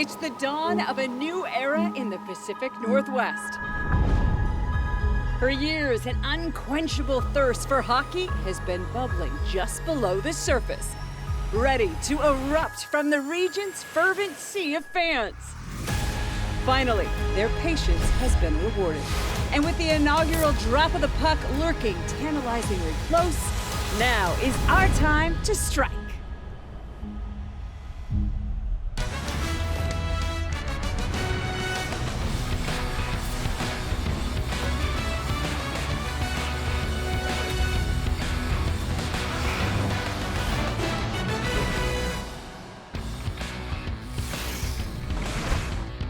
It's the dawn of a new era in the Pacific Northwest. For years, an unquenchable thirst for hockey has been bubbling just below the surface, ready to erupt from the region's fervent sea of fans. Finally, their patience has been rewarded. And with the inaugural drop of the puck lurking tantalizingly close, now is our time to strike.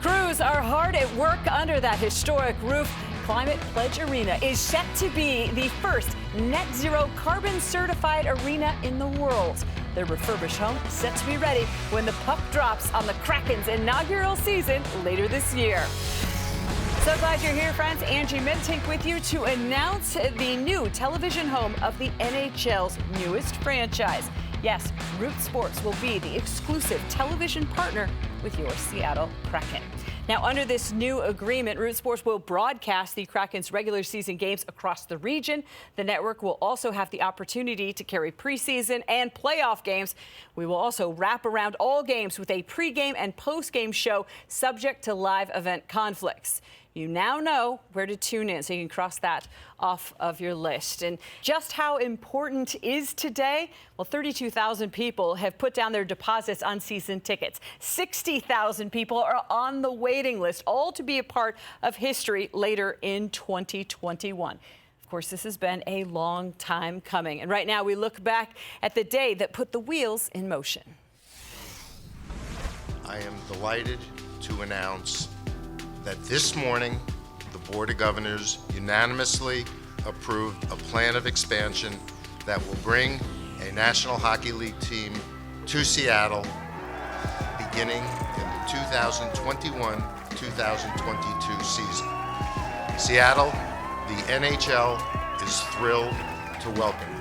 Crews are hard at work under that historic roof. Climate Pledge Arena is set to be the first net zero carbon certified arena in the world. Their refurbished home is set to be ready when the puck drops on the Kraken's inaugural season later this year. So glad you're here, friends. Angie Mentink with you to announce the new television home of the NHL's newest franchise. Yes, Root Sports will be the exclusive television partner with your Seattle Kraken. Now, under this new agreement, Root Sports will broadcast the Kraken's regular season games across the region. The network will also have the opportunity to carry preseason and playoff games. We will also wrap around all games with a pregame and postgame show subject to live event conflicts. You now know where to tune in, so you can cross that off of your list. And just how important is today? Well, 32,000 people have put down their deposits on season tickets. 60,000 people are on the waiting list, all to be a part of history later in 2021. Of course, this has been a long time coming. And right now we look back at the day that put the wheels in motion. I am delighted to announce that this morning, the Board of Governors unanimously approved a plan of expansion that will bring a National Hockey League team to Seattle beginning in the 2021-2022 season. Seattle, the NHL is thrilled to welcome you.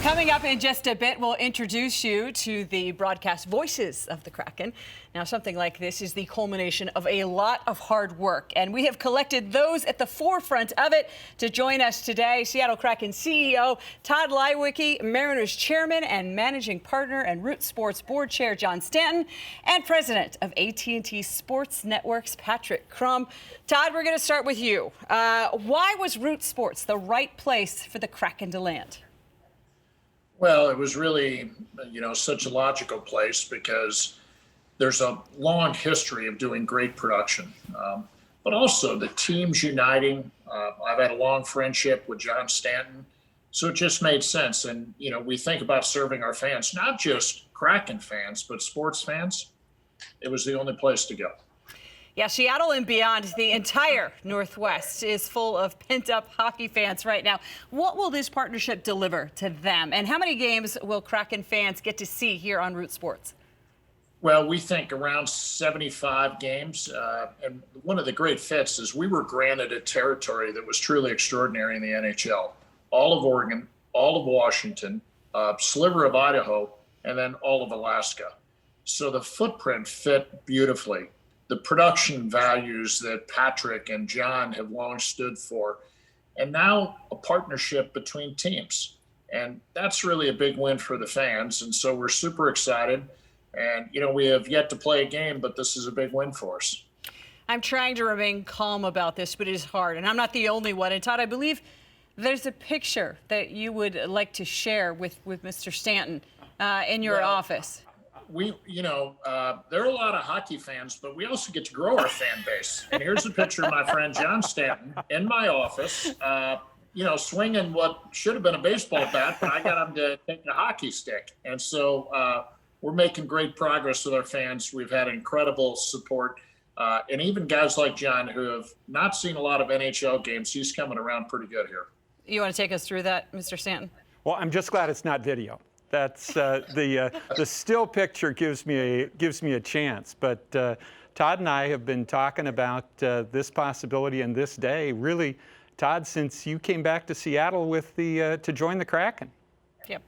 Coming up in just a bit, we'll introduce you to the broadcast voices of the Kraken. Now, something like this is the culmination of a lot of hard work, and we have collected those at the forefront of it. To join us today, Seattle Kraken CEO Tod Leiweke, Mariners Chairman and Managing Partner and Root Sports Board Chair John Stanton, and President of AT&T Sports Networks Patrick Crum. Tod, we're going to start with you. Why was Root Sports the right place for the Kraken to land? Well, it was really, such a logical place because there's a long history of doing great production, but also the teams uniting. I've had a long friendship with John Stanton, so it just made sense. And, we think about serving our fans, not just Kraken fans, but sports fans. It was the only place to go. Yeah, Seattle and beyond, the entire Northwest is full of pent-up hockey fans right now. What will this partnership deliver to them? And how many games will Kraken fans get to see here on Root Sports? Well, we think around 75 games. And one of the great fits is we were granted a territory that was truly extraordinary in the NHL. All of Oregon, all of Washington, a sliver of Idaho, and then all of Alaska. So the footprint fit beautifully. The production values that Patrick and John have long stood for, and now a partnership between teams. And that's really a big win for the fans. And so we're super excited. And, we have yet to play a game, but this is a big win for us. I'm trying to remain calm about this, but it is hard. And I'm not the only one. And Tod, I believe there's a picture that you would like to share with Mr. Stanton in your office. There are a lot of hockey fans, but we also get to grow our fan base. And here's a picture of my friend John Stanton in my office, swinging what should have been a baseball bat, but I got him to take a hockey stick. And so we're making great progress with our fans. We've had incredible support. And even guys like John, who have not seen a lot of NHL games, he's coming around pretty good here. You want to take us through that, Mr. Stanton? Well, I'm just glad it's not video. That's the still picture gives me a chance. But Tod and I have been talking about this possibility and this day, really, Tod, since you came back to Seattle with to join the Kraken. Yep.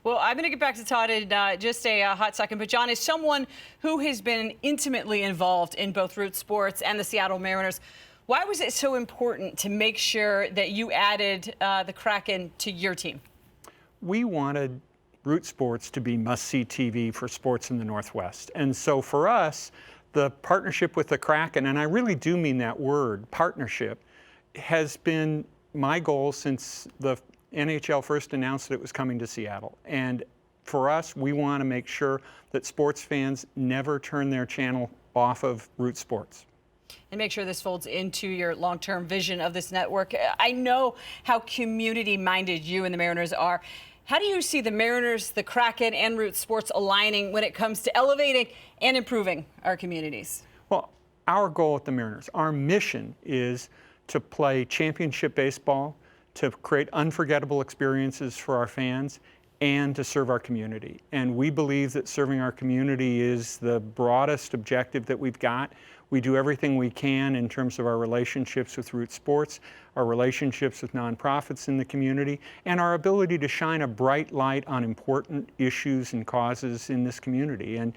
Well, I'm going to get back to Todd in just a hot second. But John, as someone who has been intimately involved in both Root Sports and the Seattle Mariners, why was it so important to make sure that you added the Kraken to your team? We wanted Root Sports to be must-see TV for sports in the Northwest. And so for us, the partnership with the Kraken, and I really do mean that word, partnership, has been my goal since the NHL first announced that it was coming to Seattle. And for us, we want to make sure that sports fans never turn their channel off of Root Sports. And make sure this folds into your long-term vision of this network. I know how community-minded you and the Mariners are. How do you see the Mariners, the Kraken, and Root Sports aligning when it comes to elevating and improving our communities? Well, our goal at the Mariners, our mission is to play championship baseball, to create unforgettable experiences for our fans, and to serve our community. And we believe that serving our community is the broadest objective that we've got. We do everything we can in terms of our relationships with Root Sports, our relationships with nonprofits in the community, and our ability to shine a bright light on important issues and causes in this community. And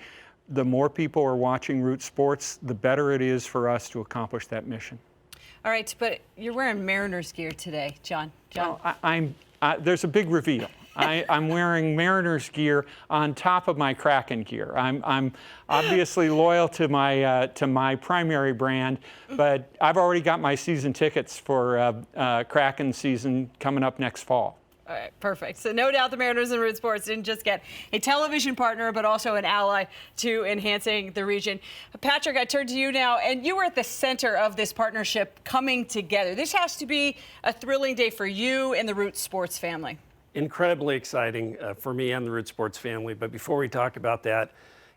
the more people are watching Root Sports, the better it is for us to accomplish that mission. All right, but you're wearing Mariners gear today, John. Well, there's a big reveal. I'm wearing Mariners gear on top of my Kraken gear. I'm obviously loyal to my primary brand, but I've already got my season tickets for Kraken season coming up next fall. All right, perfect. So no doubt the Mariners and Root Sports didn't just get a television partner, but also an ally to enhancing the region. Patrick, I turn to you now, and you were at the center of this partnership coming together. This has to be a thrilling day for you and the Root Sports family. Incredibly exciting for me and the Root Sports family. But before we talk about that,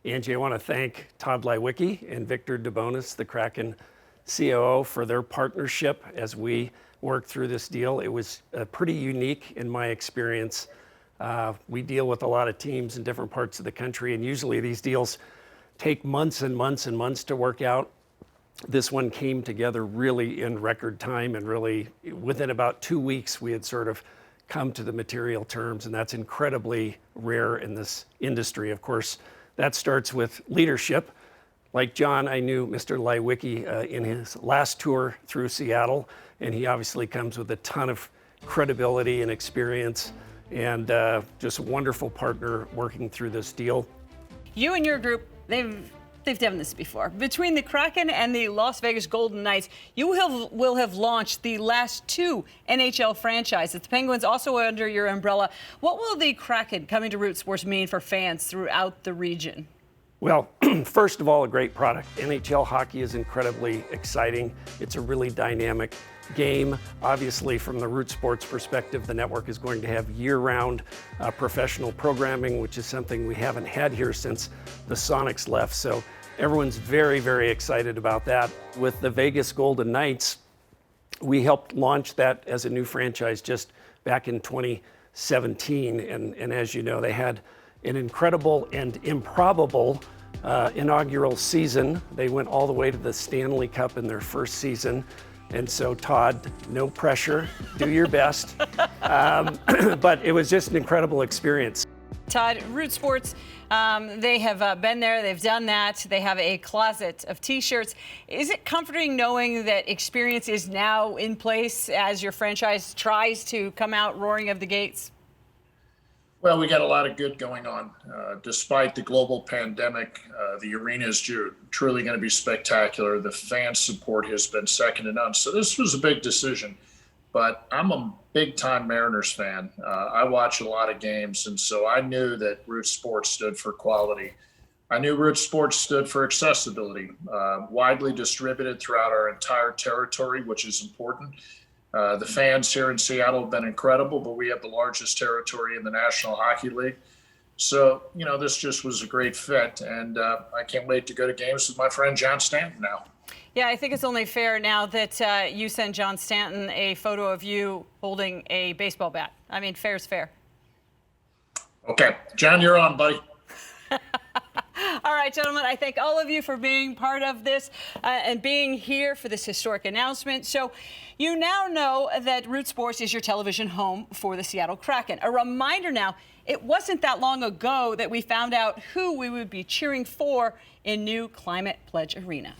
Angie, I want to thank Tod Leiweke and Victor DeBonis, the Kraken COO, for their partnership as we work through this deal. It was pretty unique in my experience. We deal with a lot of teams in different parts of the country, and usually these deals take months and months and months to work out. This one came together really in record time, and really within about 2 weeks we had sort of come to the material terms, and that's incredibly rare in this industry. Of course, that starts with leadership. Like John, I knew Mr. Leiweke in his last tour through Seattle, and he obviously comes with a ton of credibility and experience, and just a wonderful partner working through this deal. You and your group, they've done this before. Between the Kraken and the Las Vegas Golden Knights, you will have launched the last 2 NHL franchises. The Penguins also under your umbrella. What will the Kraken coming to Root Sports mean for fans throughout the region? Well, first of all, a great product. NHL hockey is incredibly exciting. It's a really dynamic game. Obviously, from the Root Sports perspective, the network is going to have year-round professional programming, which is something we haven't had here since the Sonics left. So everyone's very, very excited about that. With the Vegas Golden Knights, we helped launch that as a new franchise just back in 2017. And as you know, they had an incredible and improbable inaugural season. They went all the way to the Stanley Cup in their first season. And so, Todd, no pressure, do your best. But it was just an incredible experience. Todd, Root Sports, they have been there, they've done that. They have a closet of T-shirts. Is it comforting knowing that experience is now in place as your franchise tries to come out roaring of the gates? Well, we got a lot of good going on. Despite the global pandemic, the arena is truly going to be spectacular. The fan support has been second to none. So this was a big decision, but I'm a big-time Mariners fan. I watch a lot of games, and so I knew that Root Sports stood for quality. I knew Root Sports stood for accessibility, widely distributed throughout our entire territory, which is important. The fans here in Seattle have been incredible, but we have the largest territory in the National Hockey League. So, you know, this just was a great fit, and I can't wait to go to games with my friend John Stanton now. Yeah, I think it's only fair now that you send John Stanton a photo of you holding a baseball bat. I mean, fair's fair. Okay. John, you're on, buddy. All All right, gentlemen, I thank all of you for being part of this and being here for this historic announcement. So you now know that Root Sports is your television home for the Seattle Kraken. A reminder now, it wasn't that long ago that we found out who we would be cheering for in new Climate Pledge Arena.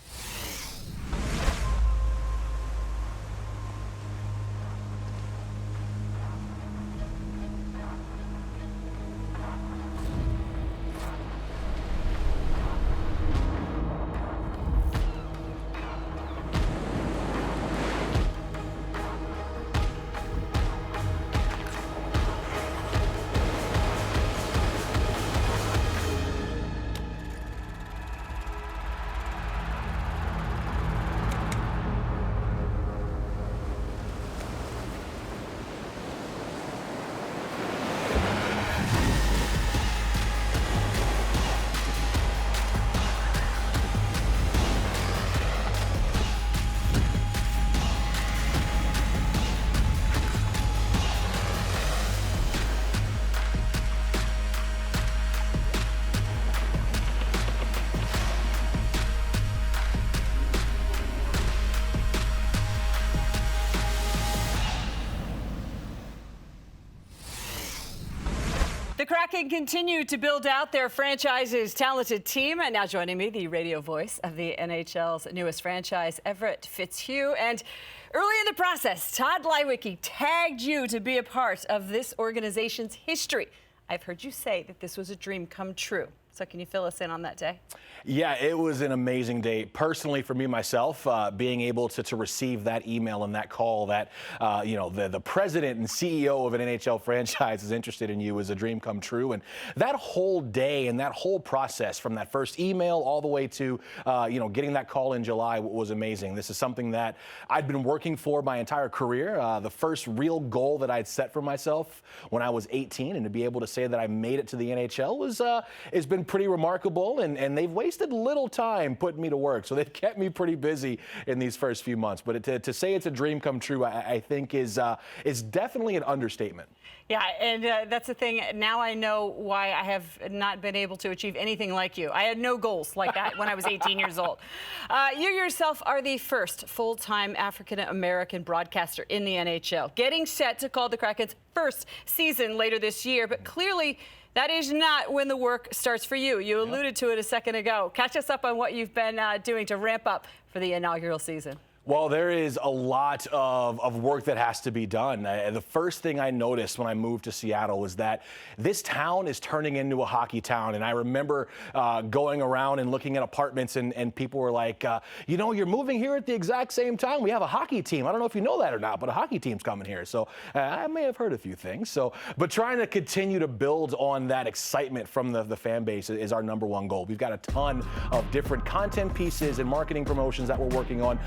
The Kraken continue to build out their franchise's talented team. And now joining me, the radio voice of the NHL's newest franchise, Everett, Fitzhugh. And early in the process, Tod Leiweke tagged you to be a part of this organization's history. I've heard you say that this was a dream come true. So can you fill us in on that day? Yeah, it was an amazing day. Personally, for me, myself, being able to receive that email and that call that, the president and CEO of an NHL franchise is interested in you is a dream come true. And that whole day and that whole process from that first email all the way to, getting that call in July was amazing. This is something that I'd been working for my entire career. The first real goal that I'd set for myself when I was 18, and to be able to say that I made it to the NHL has been pretty remarkable, and they've wasted little time putting me to work. So they've kept me pretty busy in these first few months. But to say it's a dream come true, I think is definitely an understatement. Yeah, and that's the thing. Now I know why I have not been able to achieve anything like you. I had no goals like that when I was 18 years old. You yourself are the first full-time African-American broadcaster in the NHL, getting set to call the Kraken's first season later this year. But clearly, that is not when the work starts for you. You alluded to it a second ago. Catch us up on what you've been doing to ramp up for the inaugural season. Well, there is a lot of work that has to be done. The first thing I noticed when I moved to Seattle was that this town is turning into a hockey town. And I remember going around and looking at apartments, and people were like, you're moving here at the exact same time. We have a hockey team. I don't know if you know that or not, but a hockey team's coming here. So I may have heard a few things. But trying to continue to build on that excitement from the fan base is our number one goal. We've got a ton of different content pieces and marketing promotions that we're working on.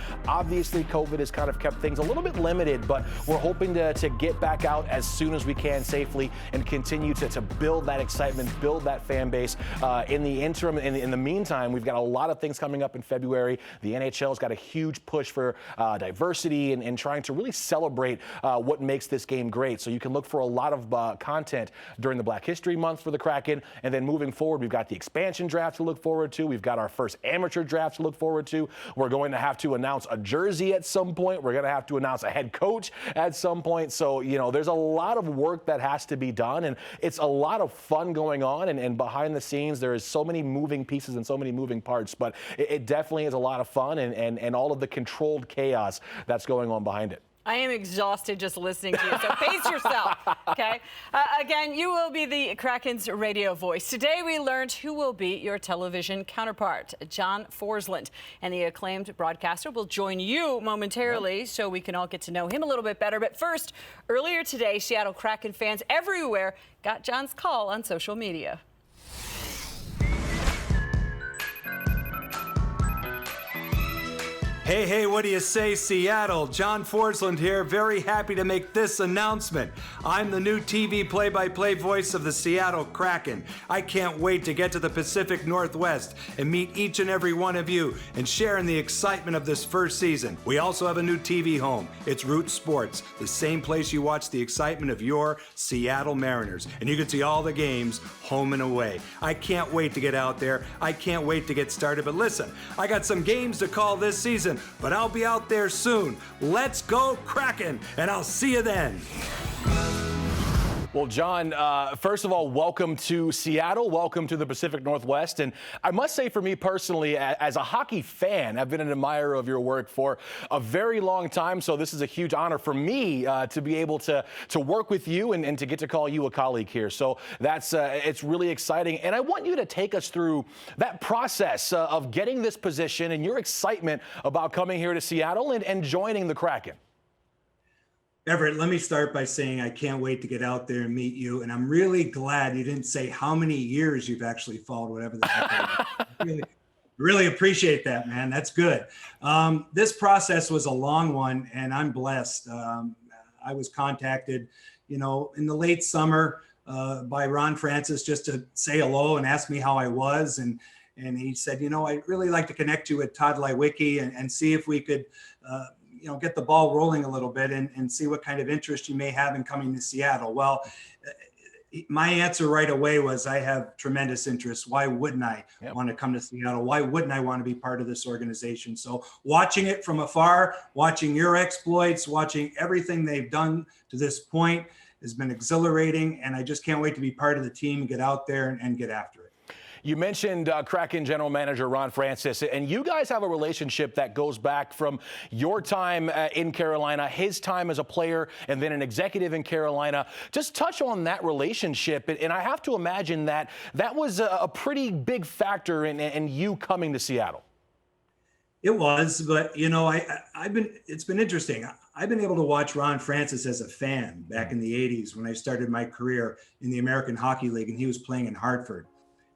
Obviously, COVID has kind of kept things a little bit limited, but we're hoping to get back out as soon as we can safely and continue to build that excitement, build that fan base. In the interim, in the meantime, we've got a lot of things coming up in February. The NHL's got a huge push for diversity and trying to really celebrate what makes this game great. So you can look for a lot of content during the Black History Month for the Kraken. And then moving forward, we've got the expansion draft to look forward to. We've got our first amateur draft to look forward to. We're going to have to announce a jersey at some point. We're going to have to announce a head coach at some point. So, there's a lot of work that has to be done, and it's a lot of fun going on. And behind the scenes, there is so many moving pieces and so many moving parts, but it definitely is a lot of fun and all of the controlled chaos that's going on behind it. I am exhausted just listening to you, so pace yourself, okay? Again, you will be the Kraken's radio voice. Today, we learned who will be your television counterpart, John Forslund. And the acclaimed broadcaster will join you momentarily so we can all get to know him a little bit better. But first, earlier today, Seattle Kraken fans everywhere got John's call on social media. Hey, what do you say, Seattle? John Forslund here, very happy to make this announcement. I'm the new TV play-by-play voice of the Seattle Kraken. I can't wait to get to the Pacific Northwest and meet each and every one of you and share in the excitement of this first season. We also have a new TV home. It's Root Sports, the same place you watch the excitement of your Seattle Mariners. And you can see all the games home and away. I can't wait to get out there. I can't wait to get started. But listen, I got some games to call this season, but I'll be out there soon. Let's go Kraken, and I'll see you then. Well, John, first of all, welcome to Seattle. Welcome to the Pacific Northwest. And I must say, for me personally, as a hockey fan, I've been an admirer of your work for a very long time. So this is a huge honor for me to be able to work with you and to get to call you a colleague here. So that's it's really exciting. And I want you to take us through that process of getting this position and your excitement about coming here to Seattle and joining the Kraken. Everett, let me start by saying I can't wait to get out there and meet you. And I'm really glad you didn't say how many years you've actually followed, whatever the heck. Really appreciate that, man. That's good. This process was a long one, and I'm blessed. I was contacted, in the late summer by Ron Francis just to say hello and ask me how I was. And he said, I'd really like to connect you with Tod Leiweke and see if we could get the ball rolling a little bit and see what kind of interest you may have in coming to Seattle. Well, my answer right away was I have tremendous interest. Why wouldn't I want to come to Seattle? Why wouldn't I want to be part of this organization? So watching it from afar, watching your exploits, watching everything they've done to this point has been exhilarating. And I just can't wait to be part of the team and get out there and get after it. You mentioned Kraken general manager Ron Francis, and you guys have a relationship that goes back from your time in Carolina, his time as a player, and then an executive in Carolina. Just touch on that relationship, and I have to imagine that was a pretty big factor in you coming to Seattle. It was, but it's been interesting. I've been able to watch Ron Francis as a fan back in the 80s when I started my career in the American Hockey League, and he was playing in Hartford.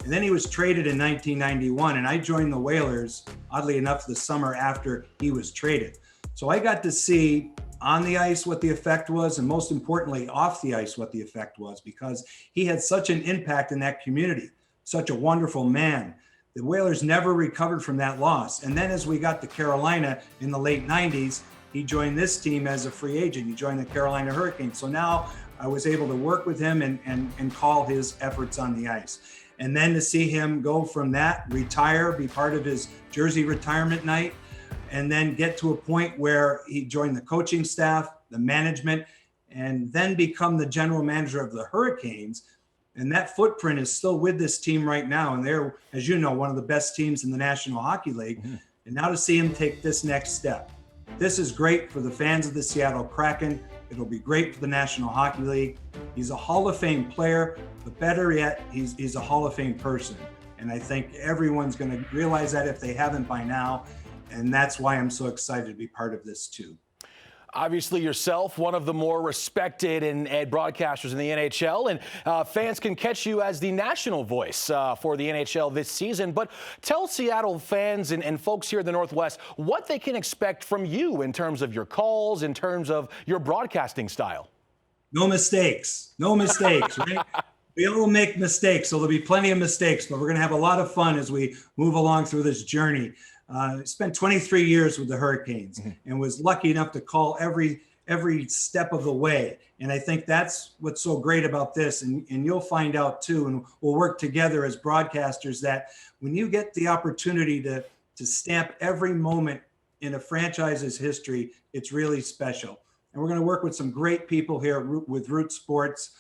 And then he was traded in 1991, and I joined the Whalers, oddly enough, the summer after he was traded. So I got to see on the ice what the effect was, and most importantly, off the ice what the effect was, because he had such an impact in that community, such a wonderful man. The Whalers never recovered from that loss. And then as we got to Carolina in the late 90s, he joined this team as a free agent. He joined the Carolina Hurricanes. So now I was able to work with him and call his efforts on the ice. And then to see him go from that, retire, be part of his jersey retirement night, and then get to a point where he joined the coaching staff, the management, and then become the general manager of the Hurricanes. And that footprint is still with this team right now. And they're, as you know, one of the best teams in the National Hockey League. Mm-hmm. And now to see him take this next step. This is great for the fans of the Seattle Kraken. It'll be great for the National Hockey League. He's a Hall of Fame player, but better yet, he's a Hall of Fame person. And I think everyone's going to realize that if they haven't by now. And that's why I'm so excited to be part of this too. Obviously yourself, one of the more respected and broadcasters in the NHL, and fans can catch you as the national voice for the NHL this season. But tell Seattle fans and folks here in the Northwest what they can expect from you in terms of your calls, in terms of your broadcasting style. No mistakes, right? We all make mistakes, so there'll be plenty of mistakes, but we're going to have a lot of fun as we move along through this journey. Spent 23 years with the Hurricanes and was lucky enough to call every step of the way. And I think that's what's so great about this. And you'll find out too, and we'll work together as broadcasters, that when you get the opportunity to stamp every moment in a franchise's history, it's really special. And we're going to work with some great people here with Root Sports.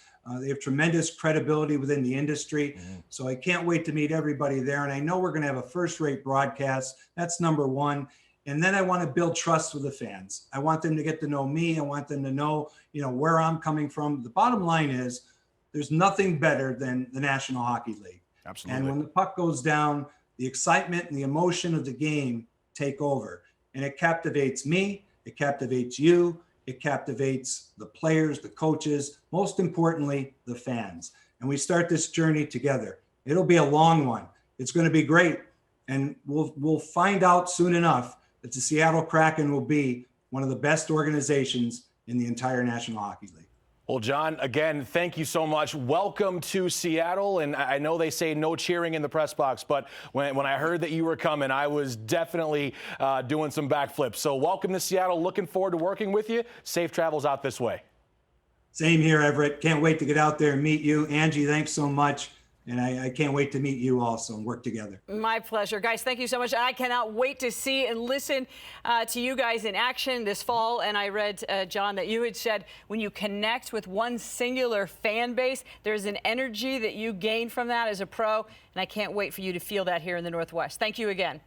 They have tremendous credibility within the industry. So I can't wait to meet everybody there. And I know we're going to have a first-rate broadcast. That's number one. And then I want to build trust with the fans. I want them to get to know me. I want them to know, where I'm coming from. The bottom line is there's nothing better than the National Hockey League. Absolutely. And when the puck goes down, the excitement and the emotion of the game take over. And it captivates me. It captivates you. It captivates the players, the coaches, most importantly, the fans. And we start this journey together. It'll be a long one. It's going to be great. And we'll find out soon enough that the Seattle Kraken will be one of the best organizations in the entire National Hockey League. Well, John, again, thank you so much. Welcome to Seattle. And I know they say no cheering in the press box, but when I heard that you were coming, I was definitely doing some backflips. So welcome to Seattle. Looking forward to working with you. Safe travels out this way. Same here, Everett. Can't wait to get out there and meet you. Angie, thanks so much. And I can't wait to meet you also and work together. My pleasure. Guys, thank you so much. I cannot wait to see and listen to you guys in action this fall. And I read, John, that you had said when you connect with one singular fan base, there's an energy that you gain from that as a pro. And I can't wait for you to feel that here in the Northwest. Thank you again.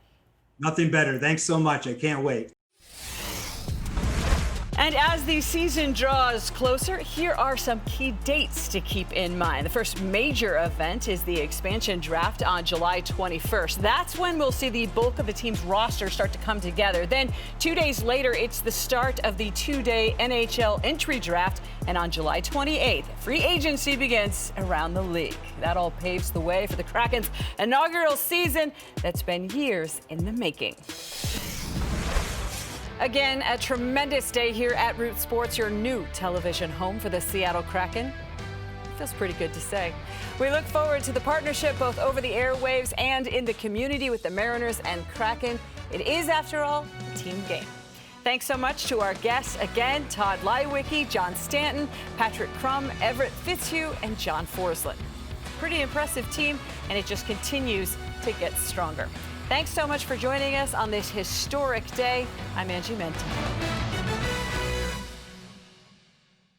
Nothing better. Thanks so much. I can't wait. And as the season draws closer, here are some key dates to keep in mind. The first major event is the expansion draft on July 21st. That's when we'll see the bulk of the team's roster start to come together. Then 2 days later, it's the start of the 2-day NHL entry draft. And on July 28th, free agency begins around the league. That all paves the way for the Kraken's inaugural season that's been years in the making. Again, a tremendous day here at Root Sports, your new television home for the Seattle Kraken. Feels pretty good to say. We look forward to the partnership both over the airwaves and in the community with the Mariners and Kraken. It is, after all, a team game. Thanks so much to our guests again, Tod Leiweke, John Stanton, Patrick Crum, Everett, Fitzhugh, and John Forslund. Pretty impressive team, and it just continues to get stronger. Thanks so much for joining us on this historic day. I'm Angie Menti.